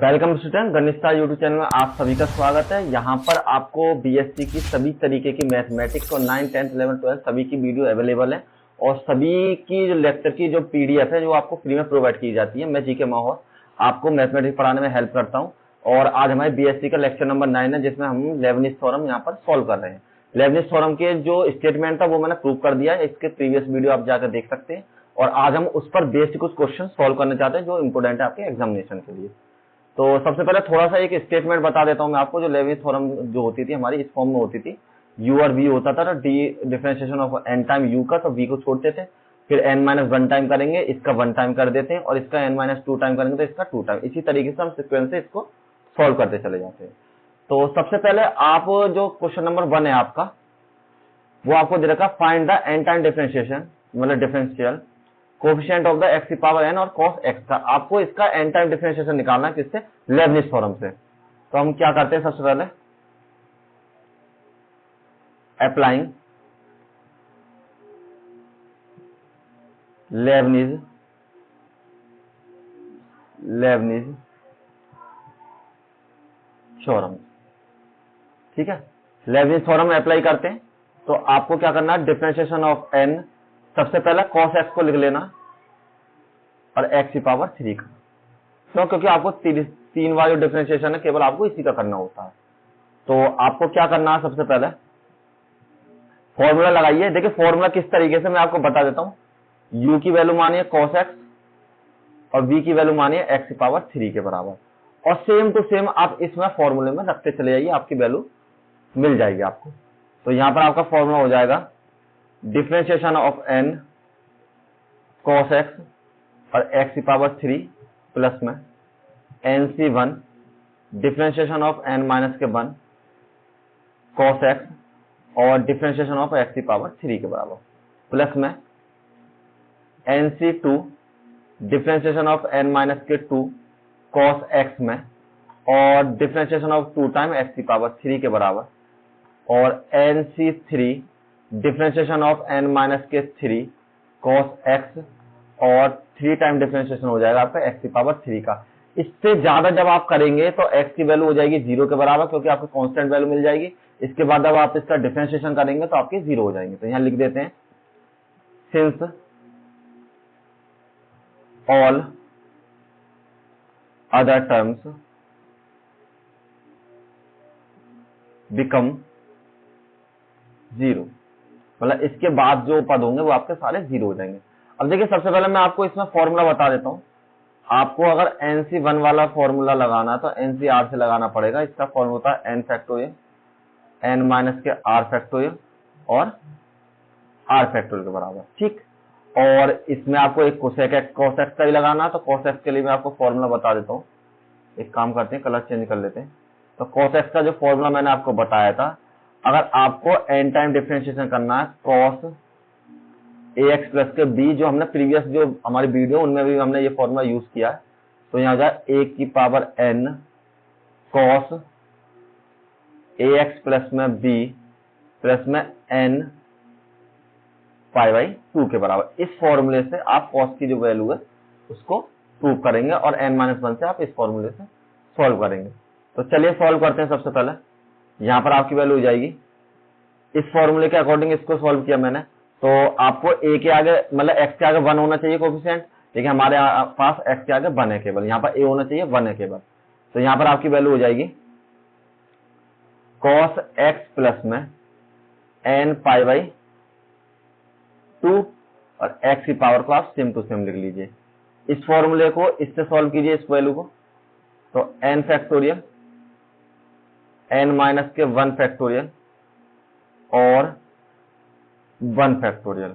Welcome student, गणित YouTube channel में आप सभी का स्वागत है। यहाँ पर आपको बीएससी की सभी तरीके की मैथमेटिक्स और 9, 10, 11, 12 सभी की वीडियो अवेलेबल है और सभी की जो लेक्चर की जो पीडीएफ है जो आपको फ्री में प्रोवाइड की जाती है। मैं जीके माहौल आपको मैथमेटिक्स पढ़ाने में हेल्प करता हूँ और आज हमारे बीएससी का लेक्चर नंबर 9 है जिसमें हम लेबनिज़ थ्योरम यहाँ पर सॉल्व कर रहे हैं। लेबनिज़ थ्योरम के जो स्टेटमेंट था वो मैंने प्रूव कर दिया है, इसके प्रीवियस वीडियो आप जाकर देख सकते हैं और आज हम उस पर बेस्ड कुछ क्वेश्चन सॉल्व करना चाहते हैं जो इंपोर्टेंट है आपके एग्जामिनेशन के लिए। तो सबसे पहले थोड़ा सा एक स्टेटमेंट बता देता हूं मैं आपको। जो लेबनिज़ थ्योरम जो होती थी हमारी इस फॉर्म में होती थी, u और v होता था तो D differentiation of n time u का, तो v को छोड़ते थे, फिर n-1 टाइम करेंगे, इसका 1 टाइम कर देते हैं और इसका n-2 टाइम करेंगे तो इसका 2 टाइम। इसी तरीके से हम सीक्वेंस से इसको सॉल्व करते चले जाते हैं। तो सबसे पहले आप जो क्वेश्चन नंबर 1 है आपका, वो आपको दे रखा find the n time differentiation, मतलब differential coefficient of the x की पावर n और cos x का। आपको इसका n टाइम डिफरेंशिएशन निकालना है किससे? लेबनिज़ थ्योरम से। तो हम क्या करते हैं, सबसे पहले अप्लाइंग लेबनिज़ थ्योरम, ठीक है। लेबनिज़ थ्योरम अप्लाई करते हैं तो आपको क्या करना है, डिफरेंशिएशन ऑफ n, सबसे पहले cos x को लिख लेना और x की पावर 3 का। क्यों? क्योंकि आपको 3 बार जो डिफरेंशिएशन है केवल आपको इसी का करना होता है। तो आपको क्या करना है, सबसे पहले फॉर्मूला लगाइए। देखिए फॉर्मूला किस तरीके से मैं आपको बता देता हूं। u की वैल्यू मानिए cos x और v की वैल्यू मानिए x की पावर 3 के बराबर और सेम टू सेम आप इसमें फॉर्मूले में रखते चले जाइए, आपकी वैल्यू मिल जाएगी आपको। तो यहां पर आपका फॉर्मूला हो जाएगा differentiation of n cos x और x की पावर 3 प्लस में nc1 differentiation of n-1 cos x और डिफरेंशिएशन ऑफ x की पावर 3 के बराबर प्लस में nc2 differentiation of n-2 cos x में और डिफरेंशिएशन ऑफ 2 टाइम x की पावर 3 के बराबर और nc3 differentiation of n-3 cos x और 3 टाइम डिफरेंशिएशन हो जाएगा आपका x की पावर 3 का। इससे ज्यादा जब आप करेंगे तो x की वैल्यू हो जाएगी 0 के बराबर, क्योंकि आपको कांस्टेंट वैल्यू मिल जाएगी। इसके बाद जब आप इसका डिफरेंशिएशन करेंगे तो आपके 0 हो जाएंगे। तो यहां लिख देते हैं since all other terms become 0, मतलब इसके बाद जो पद होंगे वो आपके सारे 0 हो जाएंगे। अब देखिए सबसे पहले मैं आपको इसमें फॉर्मूला बता देता हूं। आपको अगर nc1 वाला फॉर्मूला लगाना तो ncr से लगाना पड़ेगा। इसका फॉर्मूला होता है n फैक्टोरियल, n माइनस के r फैक्टोरियल और r फैक्टोरियल के बराबर, ठीक। और इसमें आपको एक cos x का भी लगाना, तो cos x के लिए मैं आपको फॉर्मूला बता देता हूँ। एक काम करते हैं, कलर चेंज कर लेते हैं। तो cos x का जो फॉर्मूला मैंने आपको बताया था, अगर आपको n टाइम डिफरेंशिएशन करना है cos ax प्लस के b, जो हमने प्रीवियस जो हमारी वीडियो उनमें भी हमने ये फॉर्मूला यूज किया है, तो यहाँ हो जाए a की power n cos ax plus में b प्लस में n पाई बाई 2 के बराबर। इस फॉर्मूले से आप cos की जो वैल्यू है उसको प्रूव करेंगे और n-1 से आप इस फॉर्मूले से सॉल्व करेंगे। तो चलिए सॉल्व करते हैं। सबसे पहले यहां पर आपकी वैल्यू हो जाएगी, इस फॉर्मूले के अकॉर्डिंग इसको सॉल्व किया मैंने, तो आपको a के आगे मतलब x के आगे 1 होना चाहिए कोएफिशिएंट। देखिए हमारे पास x के आगे 1 है केवल, यहाँ पर a होना चाहिए 1 है केवल। तो यहाँ पर आपकी वैल्यू हो जाएगी cos x प्लस में n पाई बाई 2 और x की पावर को आप सेम टू सेम लिख लीजिए। इस फॉर्मूले को इससे सॉल्व कीजिए, इस वैल्यू को, तो n फैक्टोरियल n-1 फैक्टोरियल और 1 फैक्टोरियल।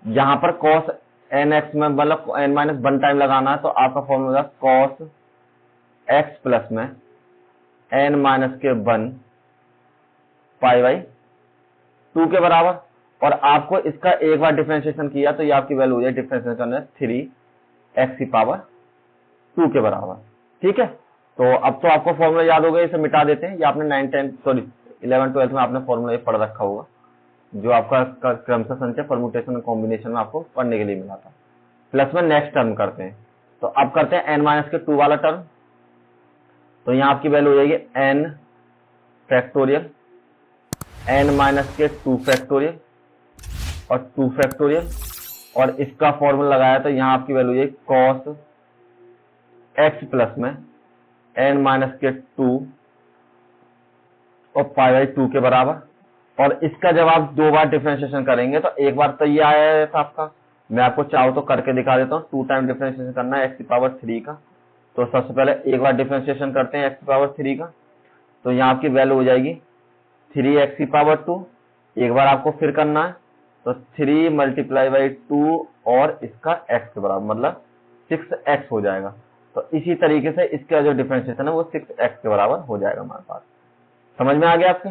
यहां पर cos nx में मतलब n-1 टाइम लगाना है, तो आपका फॉर्मूला cos x प्लस में n-1 पाई बाई 2 के बराबर। और आपको इसका एक बार डिफरेंशिएशन किया तो ये आपकी वैल्यू हो जाए डिफरेंशिएशन करना 3x की पावर 2 के बराबर, ठीक है। तो अब तो आपको फॉर्मूला याद हो गया, इसे मिटा देते हैं। ये आपने 11, 12 में आपने फॉर्मूला ये पढ़ रखा होगा, जो आपका क्रमशः संचय परम्यूटेशन और कॉम्बिनेशन में आपको पढ़ने के लिए मिला था। प्लस में नेक्स्ट टर्म करते हैं, तो अब करते हैं n-2 वाला टर्म, तो यहाँ आपकी वैल्यू हो जाएगी n फैक्टोरियल, n माइनस के 2 फैक्टोरियल और 2 फैक्टोरियल, और इसका फॉर्मूला लगाया तो यहाँ आपकी वैल्यू हो जाएगी cos x प्लस में n माइनस के 2 और पाई बाई 2 के बराबर। और इसका जब आप 2 बार डिफरेंशिएशन करेंगे तो एक बार तो ये आया था आपका, मैं आपको चाहूँ तो करके दिखा देता हूँ। 2 टाइम डिफरेंशिएशन करना है x की पावर 3 का, तो सबसे पहले एक बार डिफरेंशिएशन करते हैं x की पावर 3 का, तो यहाँ आपकी वैल्यू हो जाएगी 3x की पावर 2। एक बार आपको फिर करना है तो 3 मल्टीप्लाई बाई 2 और इसका x के बराबर, मतलब 6x हो जाएगा। तो इसी तरीके से इसका जो डिफरेंशिएशन है वो 6x के बराबर हो जाएगा हमारे पास। समझ में आ गया आपके?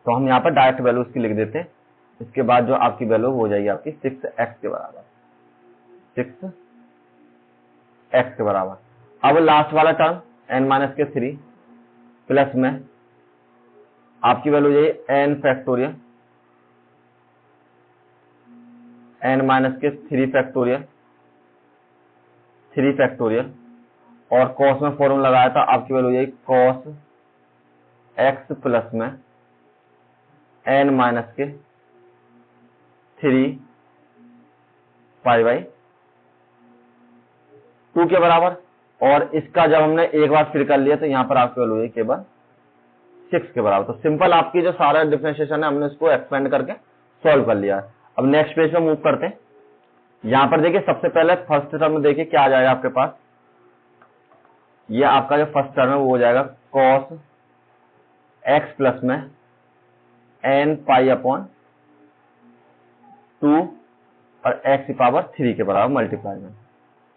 तो हम यहाँ पर डायरेक्ट वैल्यू इसकी लिख देते हैं। इसके बाद जो आपकी वैल्यू हो जाएगी आपकी 6x के बराबर, 6x के बराबर। अब लास्ट वाला टर्म n माइनस के 3 प्लस में आपकी वैल्यू हो जाएगी n फैक्टोरियल, n माइनस के 3 फैक्टोरियल, 3 फैक्टोरियल, और cos में फॉर्मूला लगाया था, आपकी वैल्यू हो जाएगी cos x प्लस में n माइनस के 3 पाई बाई 2 के बराबर। और इसका जब हमने एक बार फिर कर लिया तो यहाँ पर आपकी वैल्यू है केवल 6 के बराबर। तो सिंपल आपकी जो सारा डिफरेंशिएशन है हमने इसको एक्सपेंड करके सॉल्व कर लिया है। अब नेक्स्ट पेज पे मूव करते हैं। यहाँ पर देखिए सबसे पहले फर्स्ट टर्म में देखिए क्या आ जाएगा आपके पास, ये आपका जो फर्स्ट टर्म है वो हो जाएगा cos x प्लस में n पाई अपॉन 2 और x की पावर 3 के बराबर मल्टीप्लाई में।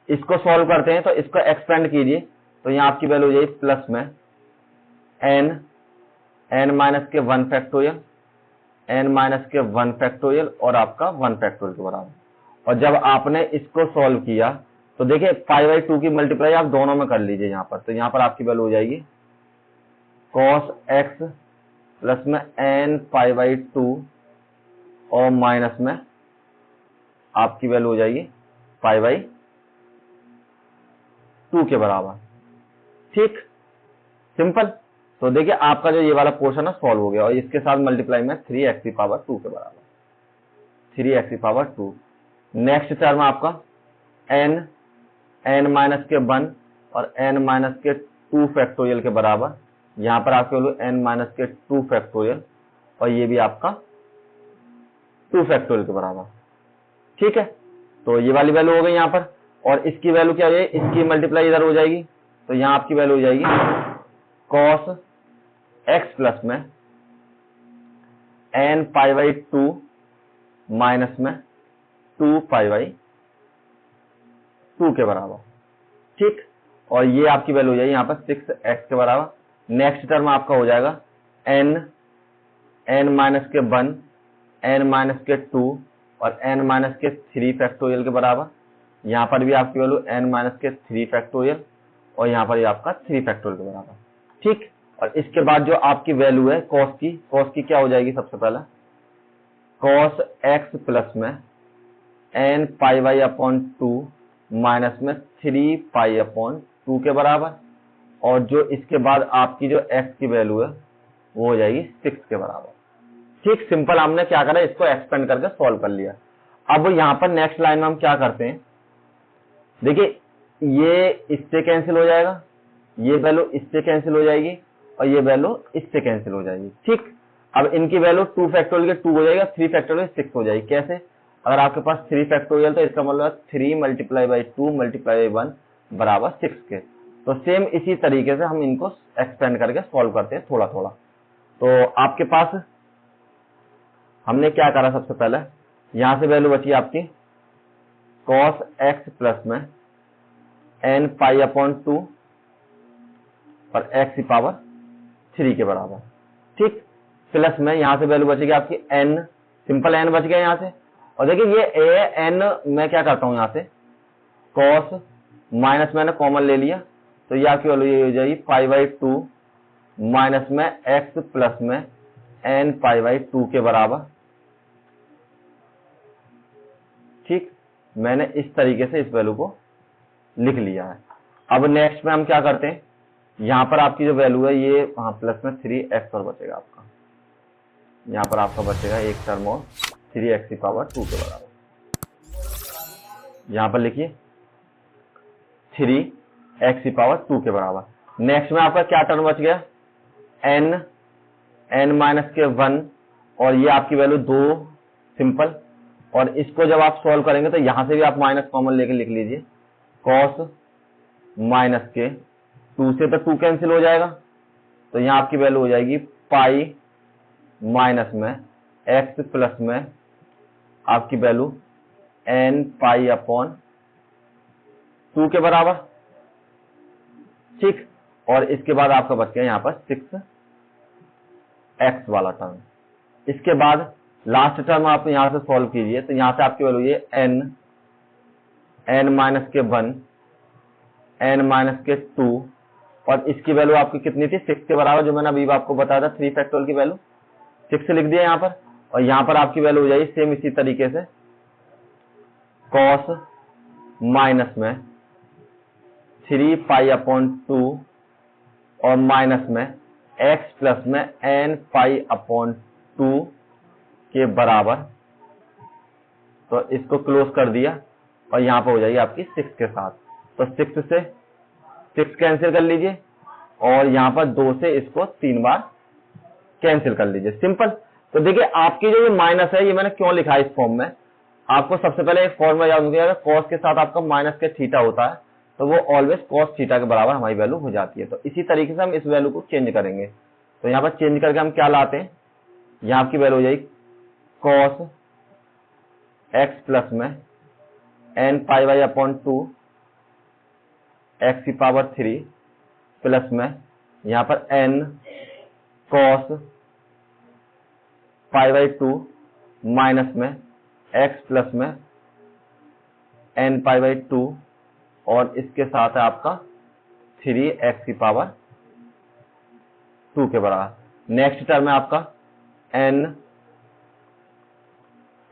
इसको सॉल्व करते हैं तो इसको एक्सपेंड कीजिए तो यहाँ आपकी वैल्यू हो जाएगी प्लस में n माइनस के 1 फैक्टोरियल, n माइनस के 1 फैक्टोरियल और आपका 1 फैक्टोरियल के बराबर। और जब आपने इसको सॉल्व किया तो देखिए पाई बाई 2 की मल्टीप्लाई आप दोनों में कर लीजिए यहाँ पर, तो यहाँ पर आपकी वैल्यू हो जाएगी cos x प्लस में n पाई बाई 2 और माइनस में आपकी वैल्यू हो जाएगी पाई बाई 2 के बराबर। ठीक, सिंपल। तो देखिए आपका जो ये वाला पोर्शन है सॉल्व हो गया और इसके साथ मल्टीप्लाई में 3x की पावर 2 के बराबर, 3x की पावर 2। नेक्स्ट टर्म आपका n माइनस के 1 और n माइनस के 2 फैक्टोरियल के बराबर। यहाँ पर आपके वैल्यू n माइनस के 2 फैक्टोरियल और ये भी आपका 2 फैक्टोरियल के बराबर। ठीक है, तो ये वाली वैल्यू हो गई यहाँ पर। और इसकी वैल्यू क्या हो जाएगी, इसकी मल्टीप्लाई इधर हो जाएगी तो यहाँ आपकी वैल्यू हो जाएगी cos x प्लस में n पाई बाई 2 माइनस में 2 पाई बाई 2 के बराबर। ठीक, और ये आपकी वैल्यू हो जाएगी यहाँ पर 6x के बराबर। नेक्स्ट टर्म आपका हो जाएगा n माइनस के 1, n माइनस के 2 और n माइनस के 3 फैक्टोरियल के बराबर। यहाँ पर भी आपकी वैल्यू n माइनस के 3 फैक्टोरियल और यहाँ पर ये आपका 3 फैक्टोरियल के बराबर। ठीक, और इसके बाद जो आपकी वैल्यू है cos की क्या हो जाएगी, सबसे पहले cos x प्लस में n pi by upon 2 minus में 3 पाई अपॉन 2 के बराबर। और जो इसके बाद आपकी जो x की वैल्यू है वो हो जाएगी 6 के बराबर। ठीक, सिंपल हमने क्या करा, इसको एक्सपेंड करके सॉल्व कर लिया। अब यहाँ पर नेक्स्ट लाइन में हम क्या करते हैं, देखिए ये इससे कैंसिल हो जाएगा, ये वैल्यू इससे कैंसिल हो जाएगी और ये वैल्यू इससे कैंसिल हो जाएगी। ठीक, अब इनकी वैल्यू 2 फैक्टोरियल के 2 हो जाएगा, 3 फैक्टोरियल 6 हो जाएगी। कैसे, अगर आपके पास 3 फैक्टोरियल तो इसका मतलब 3 मल्टीप्लाई बाई 2 मल्टीप्लाई बाई 1 बराबर 6 के। तो सेम इसी तरीके से हम इनको एक्सपेंड करके सॉल्व करते हैं थोड़ा थोड़ा। तो आपके पास हमने क्या करा, सबसे पहले यहां से वैल्यू बची आपकी cos x प्लस में n पाई अपॉन 2 और x की पावर 3 के बराबर। ठीक, प्लस में यहां से वैल्यू बचेगी आपकी n, सिंपल n बच गया यहां से। और देखिए ये n मैं क्या करता हूं, यहां से cos माइनस मैंने कॉमन ले लिया तो ये आपकी वैल्यू ये हो जाएगी पाई बाई 2 माइनस में x प्लस में n पाई बाई 2 के बराबर। ठीक, मैंने इस तरीके से इस वैल्यू को लिख लिया है। अब नेक्स्ट में हम क्या करते हैं, यहाँ पर आपकी जो वैल्यू है ये प्लस में 3x और बचेगा आपका, यहाँ पर आपका बचेगा एक टर्म और 3x की पावर 2 के बराबर। यहाँ पर लिखिए 3x की पावर 2 के बराबर। नेक्स्ट में आपका क्या टर्म बच गया, n माइनस के 1 और ये आपकी वैल्यू 2 सिंपल। और इसको जब आप सॉल्व करेंगे तो यहां से भी आप माइनस कॉमन लेके लिख लीजिए, cos माइनस के 2 से तो 2 कैंसिल हो जाएगा, तो यहाँ आपकी वैल्यू हो जाएगी पाई माइनस में x प्लस में आपकी वैल्यू n पाई अपॉन 2 के बराबर। ठीक, और इसके बाद आपका बच गया यहाँ पर 6x वाला टर्म। इसके बाद लास्ट टर्म आप यहां से सॉल्व कीजिए, तो यहां से आपकी वैल्यू ये n माइनस के 1 n माइनस के 2 और इसकी वैल्यू आपकी कितनी थी 6 के बराबर, जो मैंने अभी आपको बताया था 3 फैक्टोरियल की वैल्यू 6 लिख दिया यहाँ पर। और यहाँ पर आपकी वैल्यू हो जाएगी सेम इसी तरीके से cos माइनस में 3 पाई अपॉन 2 और माइनस में x प्लस में n पाई अपॉन 2 के बराबर। तो इसको क्लोज कर दिया और यहाँ पर हो जाएगी आपकी 6 के साथ, तो 6 से 6 कैंसिल कर लीजिए और यहाँ पर 2 से इसको 3 बार कैंसिल कर लीजिए, सिंपल। तो देखिए आपकी जो ये माइनस है ये मैंने क्यों लिखा है इस फॉर्म में, आपको सबसे पहले एक फॉर्मूला याद होगा, अगर cos के साथ आपका माइनस के थीटा होता है तो वो ऑलवेज cos थीटा के बराबर हमारी वैल्यू हो जाती है। तो इसी तरीके से हम इस वैल्यू को चेंज करेंगे, तो यहाँ पर चेंज करके हम क्या लाते हैं, यहाँ आपकी वैल्यू हो जाएगी cos x प्लस में n pi by upon 2 x की पावर 3 प्लस में यहाँ पर n cos pi by 2 minus में x प्लस में n पाई बाई 2 और इसके साथ है आपका 3x की पावर 2 के बराबर। नेक्स्ट टर्म है आपका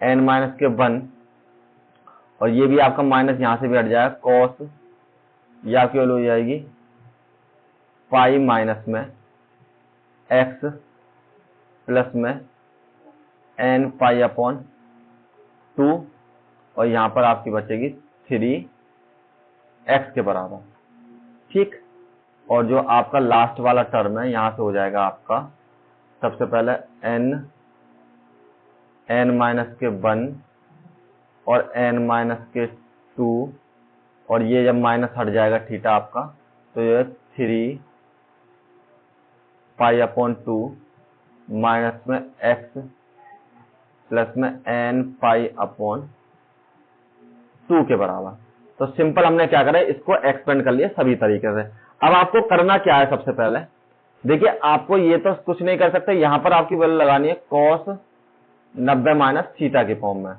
n माइनस के 1 और ये भी आपका माइनस यहां से भी हट जाएगा, cos ये आपकी वैल्यू हो जाएगी पाई माइनस में x प्लस में n पाई अपॉन 2 और यहां पर आपकी बचेगी 3x के बराबर। ठीक, और जो आपका लास्ट वाला टर्म है यहां से हो जाएगा आपका सबसे पहले n माइनस के 1 और n माइनस के 2 और ये जब माइनस हट जाएगा थीटा आपका, तो ये 3 पाई अपॉन 2 माइनस में x प्लस में n पाई अपॉन 2 के बराबर। तो सिंपल हमने क्या करा, इसको एक्सपेंड कर लिया सभी तरीके से। अब आपको करना क्या है, सबसे पहले देखिए आपको ये तो कुछ नहीं कर सकते, यहां पर आपकी वैल्यू लगानी है cos 90 माइनस थीटा के फॉर्म में,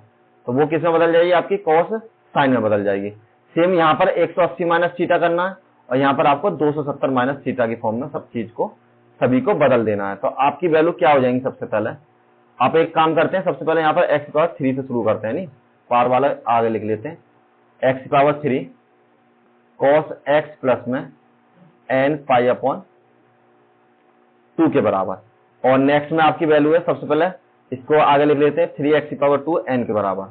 तो वो किस में बदल जाएगी, आपकी cos साइन में बदल जाएगी। सेम यहाँ पर 180 माइनस थीटा करना है और यहाँ पर आपको 270 माइनस थीटा की फॉर्म में सब चीज को सभी को बदल देना है। तो आपकी वैल्यू क्या हो जाएंगी, सबसे पहले आप एक काम करते हैं, सबसे पहले यहाँ पर x पावर 3 से शुरू करते हैं, नहीं पावर वाला आगे लिख लेते हैं, x power 3 cos x plus में n पाई अपॉन 2 के बराबर। और नेक्स्ट में आपकी वैल्यू है, सबसे पहले इसको आगे लिख लेते हैं 3x की पावर 2 n के बराबर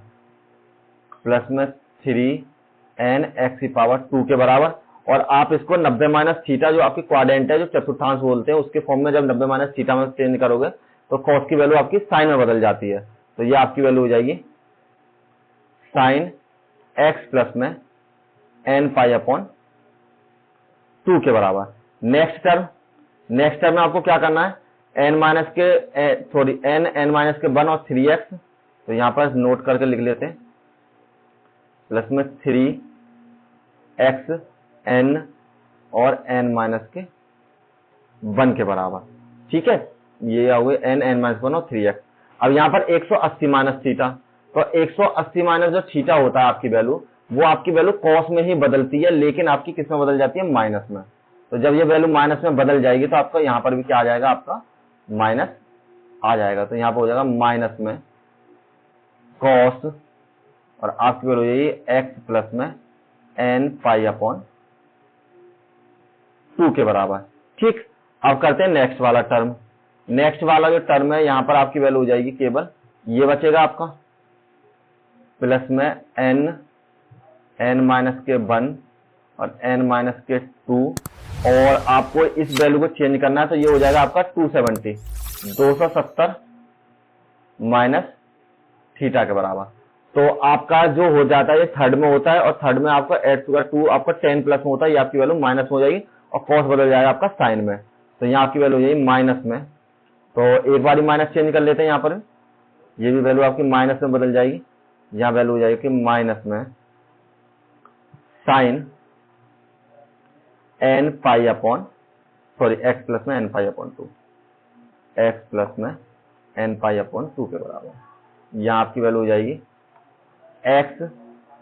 प्लस में 3n x की पावर 2 के बराबर। और आप इसको 90 माइनस थीटा जो आपकी क्वाड्रेंट है, जो चतुर्थांश बोलते हैं, उसके फॉर्म में जब 90 माइनस थीटा में चेंज करोगे तो cos की वैल्यू आपकी साइन में बदल जाती है, तो ये आपकी वैल्यू हो जाएगी साइन x प्लस में n पाई अपॉन 2 के बराबर। नेक्स्ट टर्म में आपको क्या करना है, n माइनस के 1 और 3x, तो यहां पर नोट करके लिख लेते हैं, प्लस में 3x n और n माइनस के 1 के बराबर। ठीक है, ये आ हुए n माइनस 1 और 3x। अब यहां पर 180 माइनस थीटा, तो 180 माइनस जो थीटा होता है आपकी वैल्यू, वो आपकी वैल्यू cos में ही बदलती है, लेकिन आपकी किस में बदल जाती है, माइनस में। तो जब ये वैल्यू माइनस में बदल जाएगी तो आपका यहां पर भी क्या आ जाएगा, आपका माइनस आ जाएगा, तो यहां पर हो जाएगा माइनस में cos और आपकी वैल्यू हो जाएगी x प्लस में n पाई अपॉन 2 के बराबर। ठीक, अब करते हैं नेक्स्ट वाला टर्म। नेक्स्ट वाला जो टर्म है यहाँ पर आपकी वैल्यू हो जाएगी केवल ये बचेगा आपका प्लस में n माइनस के 1 और n माइनस के 2, और आपको इस वैल्यू को चेंज करना है तो ये हो जाएगा आपका 270 माइनस थीटा के बराबर। तो आपका जो हो जाता है ये थर्ड में होता है, और थर्ड में आपका 8/2 आपका 10 प्लस में होता है, ये आपकी वैल्यू माइनस हो जाएगी और कॉस बदल जाएगा आपका साइन में, तो यहाँ आपकी वैल्यू हो जाएगी माइनस में। तो एक बार ही माइनस चेंज कर लेते हैं, यहाँ पर ये भी वैल्यू आपकी माइनस में बदल जाएगी, यहाँ वैल्यू हो जाएगी माइनस में साइन x प्लस में n पाई/2, x प्लस में n पाई/2 के बराबर। यहाँ आपकी वैल्यू हो जाएगी x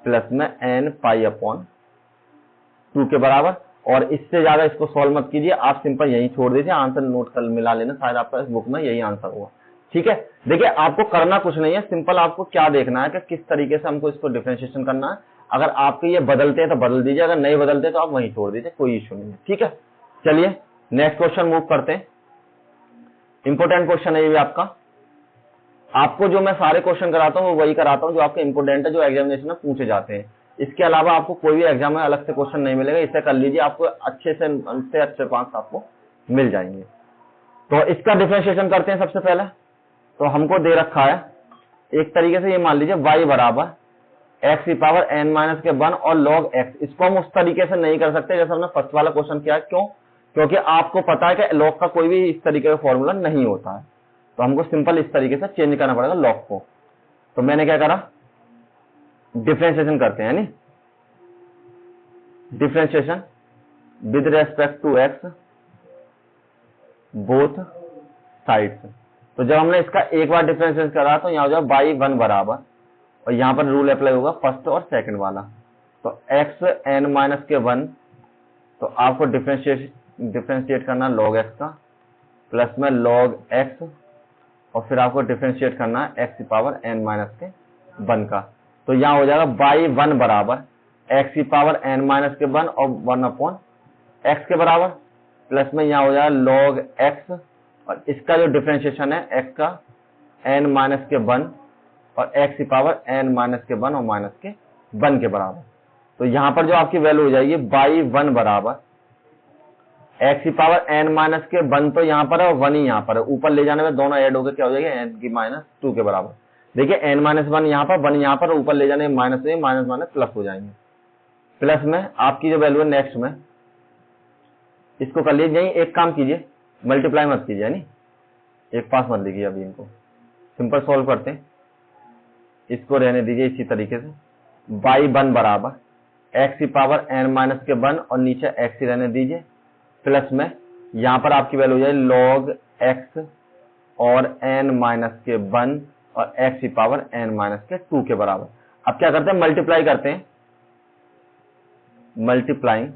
प्लस में n पाई/2 के बराबर। और इससे ज्यादा इसको सॉल्व मत कीजिए, आप सिंपल यही छोड़ दीजिए, आंसर नोट कर मिला लेना, शायद आपका इस बुक में यही आंसर हुआ। ठीक है, देखिए आपको करना कुछ नहीं है, सिंपल आपको क्या देखना है कि किस तरीके से हमको इसको डिफरेंशिएशन करना है। अगर आपके ये बदलते हैं तो बदल दीजिए, अगर नहीं बदलते तो आप वहीं छोड़ दीजिए, कोई इश्यू नहीं है। ठीक है, चलिए नेक्स्ट क्वेश्चन मूव करते हैं। इंपोर्टेंट क्वेश्चन है ये भी आपका। आपको जो मैं सारे क्वेश्चन कराता हूँ वो वही कराता हूँ जो आपके इंपोर्टेंट है, जो एग्जामिनेशन में पूछे जाते हैं। इसके अलावा आपको कोई भी एग्जाम में अलग से क्वेश्चन नहीं मिलेगा, इसे कर लीजिए, आपको अच्छे से अच्छे मार्क्स आपको मिल जाएंगे। तो इसका डिफरेंशिएशन करते हैं सबसे पहले। तो हमको दे रखा है एक तरीके से, ये मान लीजिए y बराबर x की पावर n माइनस के 1 और log x। इसको हम उस तरीके से नहीं कर सकते जैसे हमने फर्स्ट वाला क्वेश्चन किया है। क्यों? क्योंकि आपको पता है कि log का कोई भी इस तरीके का फॉर्मूला नहीं होता है, तो हमको सिंपल इस तरीके से चेंज करना पड़ेगा log को। तो मैंने क्या करा, डिफरेंशिएशन करते हैं, यानी differentiation with respect to x both sides. तो जब हमने इसका एक बार डिफरेंशिएशन करा तो यहाँ हो जाएगा y1 बराबर, और यहाँ पर रूल अप्लाई होगा फर्स्ट और सेकंड वाला। तो x n माइनस के 1, तो आपको डिफरेंशिएट करना log x का, प्लस में log x, और फिर आपको डिफरेंशिएट करना है x की पावर n माइनस के 1 का। तो यहाँ हो जाएगा y1 बराबर x की पावर n माइनस के 1 और 1/x के बराबर, प्लस में यहाँ हो जाएगा log x, और इसका जो डिफरेंशिएशन है x का n माइनस के 1 और x की पावर n माइनस के 1 और माइनस के 1 के बराबर। तो यहाँ पर जो आपकी वैल्यू हो जाएगी y1 बराबर x की पावर n माइनस के 1, तो यहाँ पर है, 1 ही यहाँ पर है, ऊपर ले जाने में दोनों ऐड होकर क्या हो जाएगी n की माइनस 2 के बराबर। देखिए n माइनस 1 यहाँ पर, 1 यहाँ पर, ऊपर ले जाने में माइनस से माइनस माइनस प्लस हो जाएंगे। प्लस में आपकी जो वैल्यू है नेक्स्ट में, इसको कर लीजिए, यही एक काम कीजिए, मल्टीप्लाई मत कीजिए, यानी एक पास मत लिखिए। अभी इनको सिंपल सॉल्व करते हैं, इसको रहने दीजिए इसी तरीके से। y1 बराबर x की पावर n माइनस के 1 और नीचे x ही रहने दीजिए, प्लस में यहाँ पर आपकी वैल्यू हो जाएगी log x और n माइनस के 1 और x की पावर n माइनस के 2 के बराबर। अब क्या करते हैं, मल्टीप्लाई करते हैं, multiplying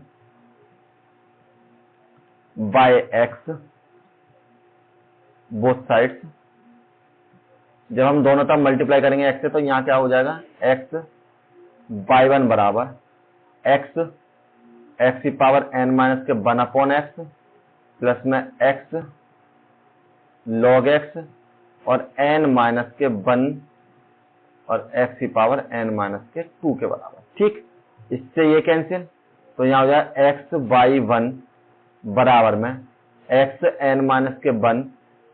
by x both sides. जब हम दोनों तरफ मल्टीप्लाई करेंगे x से, तो यहाँ क्या हो जाएगा, x y1 बराबर x की पावर n माइनस के 1/x, प्लस में x log x और n माइनस के 1 और x की पावर n माइनस के 2 के बराबर। ठीक, इससे ये कैंसिल, तो यहाँ हो जाएगा x y1 बराबर में x n माइनस के 1,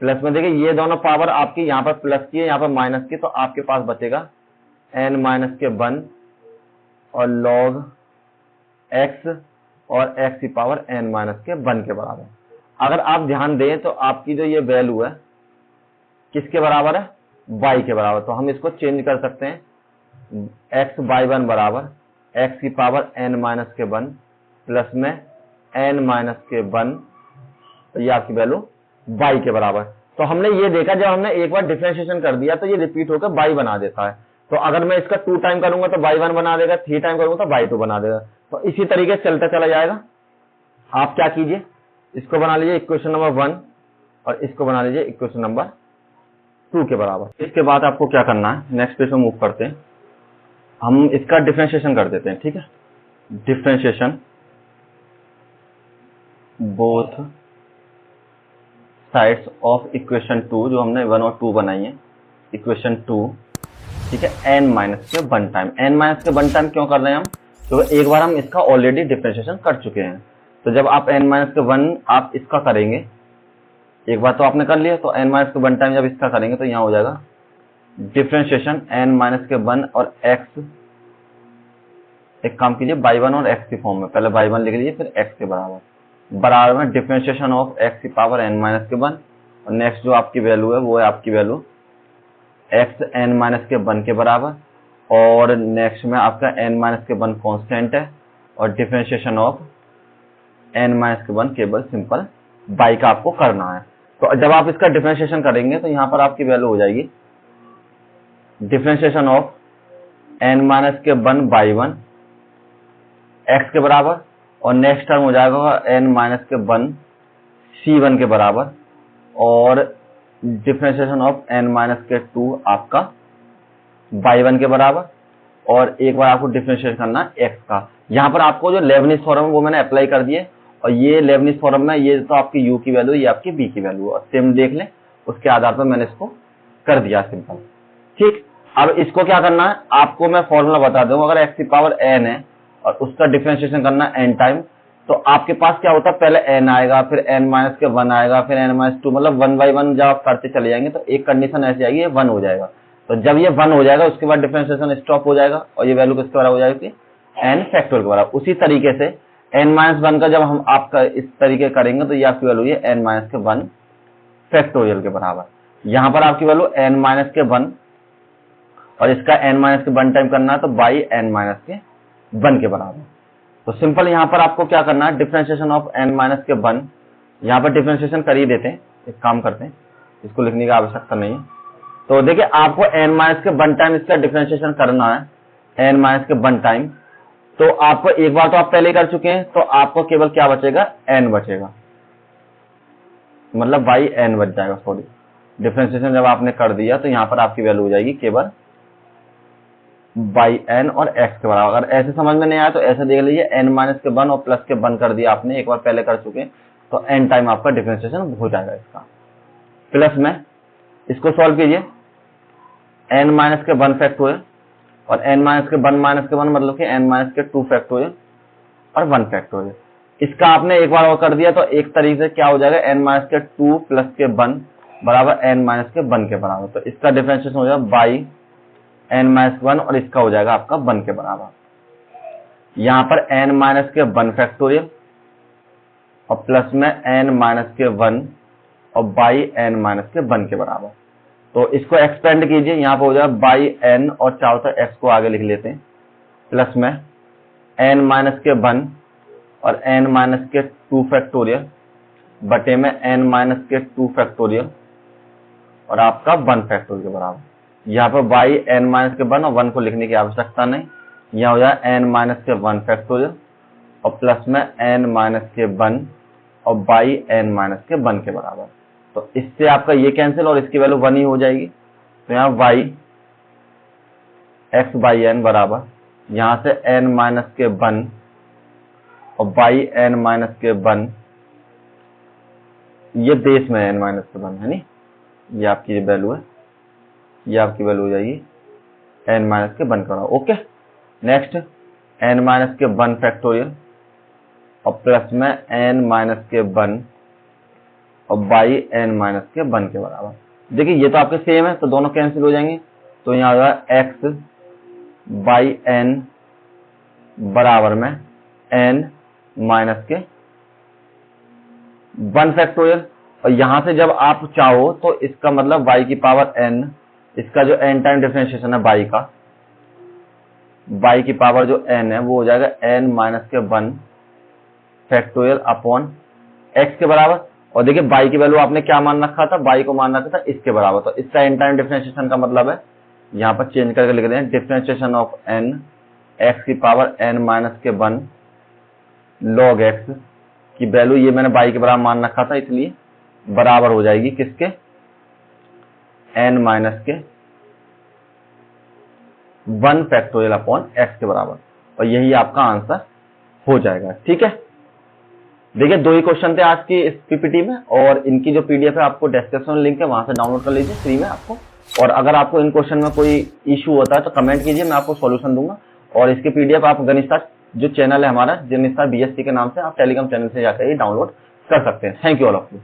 प्लस में देखिए ये दोनों पावर आपकी यहाँ पर प्लस की है, यहाँ पर माइनस की, तो आपके पास बचेगा n माइनस के 1 और log x और x की पावर n माइनस के 1 के बराबर। अगर आप ध्यान दें तो आपकी जो ये वैल्यू है किसके बराबर है, y के बराबर। तो हम इसको चेंज कर सकते हैं, x y1 बराबर x की पावर n माइनस के 1 प्लस में n माइनस के 1, तो ये आपकी वैल्यू y के बराबर। तो हमने ये देखा, जब हमने एक बार डिफरेंशिएशन कर दिया तो ये रिपीट होकर y बना देता है। तो अगर मैं इसका 2 टाइम करूंगा तो y1 बना देगा, 3 टाइम करूंगा तो y2 बना देगा। तो इसी तरीके से चलता चला जाएगा। आप क्या कीजिए, इसको बना लीजिए इक्वेशन नंबर 1 और इसको बना लीजिए इक्वेशन नंबर 2 के बराबर। इसके बाद आपको क्या करना है, नेक्स्ट पेज में मूव करते हैं, हम इसका डिफरेंशिएशन कर देते हैं। ठीक है, differentiation both sides of equation 2, जो हमने 1 और 2 बनाई है, इक्वेशन 2, ठीक है, n माइनस के 1 टाइम। n माइनस के 1 टाइम क्यों कर रहे हैं हम? क्योंकि एक बार हम इसका ऑलरेडी डिफरेंशिएशन कर चुके हैं। तो जब आप n माइनस के 1 आप इसका करेंगे, एक बार तो आपने कर लिया, तो n माइनस के 1 टाइम जब इसका करेंगे तो यहाँ हो जाएगा डिफरेंशिएशन n माइनस के 1 और x, एक काम कीजिए y1 और x की फॉर्म में, पहले y1 लिख लीजिए फिर x के बराबर में डिफरेंशिएशन ऑफ x की पावर n माइनस के 1, और नेक्स्ट जो आपकी वैल्यू है वो है आपकी वैल्यू x n माइनस के 1 के बराबर, और नेक्स्ट में आपका n माइनस के 1 कांस्टेंट है, और डिफरेंशिएशन ऑफ n माइनस के 1 केवल सिंपल y का आपको करना है। तो जब आप इसका डिफरेंशिएशन करेंगे तो यहाँ पर आपकी वैल्यू हो जाएगी डिफरेंशिएशन ऑफ n माइनस के 1 बाई 1 x के बराबर, और नेक्स्ट टर्म हो जाएगा n माइनस के 1 c1 के बराबर, और डिफरेंशिएशन ऑफ n माइनस के 2 आपका बाई 1 के बराबर, और एक बार आपको डिफरेंशिएट करना x का। यहाँ पर आपको जो लेबनिज फॉर्म है वो मैंने अप्लाई कर दिए, और ये लेबनिज फॉर्म में ये तो आपकी u की वैल्यू, ये आपकी b की वैल्यू, और सेम देख लें, उसके आधार पर मैंने इसको कर दिया सिंपल। ठीक, अब इसको क्या करना है, आपको मैं फॉर्मूला बता दूंगा। अगर x की पावर n है और उसका डिफरेंशिएशन करना है n टाइम, तो आपके पास क्या होता है, पहले n आएगा, फिर n माइनस के 1 आएगा, फिर n माइनस 2, मतलब 1 बाई 1 जब आप करते चले जाएंगे तो एक कंडीशन ऐसी आएगी, ये 1 हो जाएगा। तो जब ये 1 हो जाएगा उसके बाद डिफरेंशिएशन स्टॉप हो जाएगा, और ये वैल्यू किसके बराबर हो जाएगी, n फैक्टोरियल के बराबर। उसी तरीके से n माइनस 1 का जब हम आपका इस तरीके करेंगे तो ये आपकी वैल्यू है n माइनस के 1 फैक्टोरियल के बराबर। यहाँ पर आपकी वैल्यू n माइनस के 1, और इसका n माइनस के 1 टाइम करना है तो बाई n माइनस के 1 के बराबर। तो सिंपल यहाँ पर आपको क्या करना है, डिफरेंशिएशन ऑफ n माइनस के 1, यहाँ पर डिफरेंशिएशन कर ही देते हैं, एक काम करते हैं, इसको लिखने की आवश्यकता नहीं है। तो देखिए आपको n माइनस के 1 टाइम इसका डिफरेंशिएशन करना है, n माइनस के 1 टाइम, तो आपको एक बार तो आप पहले कर चुके हैं, तो आपको केवल क्या बचेगा, n बचेगा, मतलब बाई n बच जाएगा। सॉरी, डिफरेंशिएशन जब आपने कर दिया तो यहाँ पर आपकी वैल्यू हो जाएगी केवल बाई n और x के बराबर। अगर ऐसे समझ में नहीं आया तो ऐसे देख लीजिए, n माइनस के 1 और प्लस के 1 कर दिया आपने, एक बार पहले कर चुके, तो n टाइम आपका डिफरेंशिएशन हो जाएगा इसका। प्लस में इसको सॉल्व कीजिए, n माइनस के 1 फैक्टोरियल और n माइनस के 1 माइनस के 1 मतलब कि n माइनस के 2 फैक्टोरियल और 1 फैक्टोरियल। इसका आपने एक बार और कर दिया तो एक तरीके से क्या हो जाएगा, n माइनस के 2 प्लस के 1 बराबर n माइनस के 1 के बराबर। तो इसका डिफरेंशिएशन हो जाएगा बाई n माइनस 1, और इसका हो जाएगा आपका 1 के बराबर। यहाँ पर n माइनस के 1 फैक्टोरियल और प्लस में n माइनस के 1 और बाई n माइनस के 1 के बराबर। तो इसको एक्सपेंड कीजिए, यहाँ पर हो जाएगा बाई n, और चाहो तो x को आगे लिख लेते हैं, प्लस में n माइनस के 1 और n माइनस के 2 फैक्टोरियल बटे में n माइनस के 2 फैक्टोरियल और आपका 1 फैक्टोरियल के बराबर। यहाँ पर बाई n माइनस के 1 और 1 को लिखने की आवश्यकता नहीं, यहाँ हो जाएगा n माइनस के 1 फैक्टोरियल और प्लस में n माइनस के 1 और बाई n माइनस के 1 के बराबर। तो इससे आपका ये कैंसिल और इसकी वैल्यू 1 ही हो जाएगी। तो यहाँ y x बाई n बराबर, यहाँ से n माइनस के 1 और बाई n माइनस के 1, ये बेस में n माइनस के 1 है नी, ये आपकी ये वैल्यू है, ये आपकी वैल्यू हो जाएगी n माइनस के 1 का। ओके, नेक्स्ट n माइनस के 1 फैक्टोरियल और प्लस में n माइनस के 1 और बाई n माइनस के 1 के बराबर। देखिए ये तो आपके सेम है तो दोनों कैंसिल हो जाएंगे, तो यहाँ होगा x बाई n बराबर में n माइनस के 1 फैक्टोरियल, और यहां से जब आप चाहो तो इसका मतलब y की पावर n, इसका जो n टाइम डिफरेंशिएशन है y की पावर जो n है वो हो जाएगा n माइनस के 1 फैक्टोरियल अपॉन x के बराबर। और देखिए y की वैल्यू आपने क्या मान रखा था, y को मान रखा था इसके बराबर, तो इसका n टाइम डिफरेंशिएशन का मतलब है, यहाँ पर चेंज करके लिख दें, डिफरेंशिएशन ऑफ n x की पावर n माइनस के 1 log x की वैल्यू, ये मैंने y के बराबर मान रखा था इसलिए बराबर हो जाएगी किसके, n माइनस के 1 फैक्टोरियल अपॉन x के बराबर, और यही आपका आंसर हो जाएगा। ठीक है, देखिए 2 ही क्वेश्चन थे आज की इस पीपीटी में, और इनकी जो पीडीएफ है आपको डिस्क्रिप्शन में लिंक है, वहां से डाउनलोड कर लीजिए फ्री में आपको। और अगर आपको इन क्वेश्चन में कोई इशू होता है तो कमेंट कीजिए, मैं आपको सॉल्यूशन दूंगा। और इसकी पीडीएफ आप गणित जो चैनल है हमारा, गणित बीएससी के नाम से, आप टेलीग्राम चैनल से जाकर ही डाउनलोड कर सकते हैं। Thank you all of you.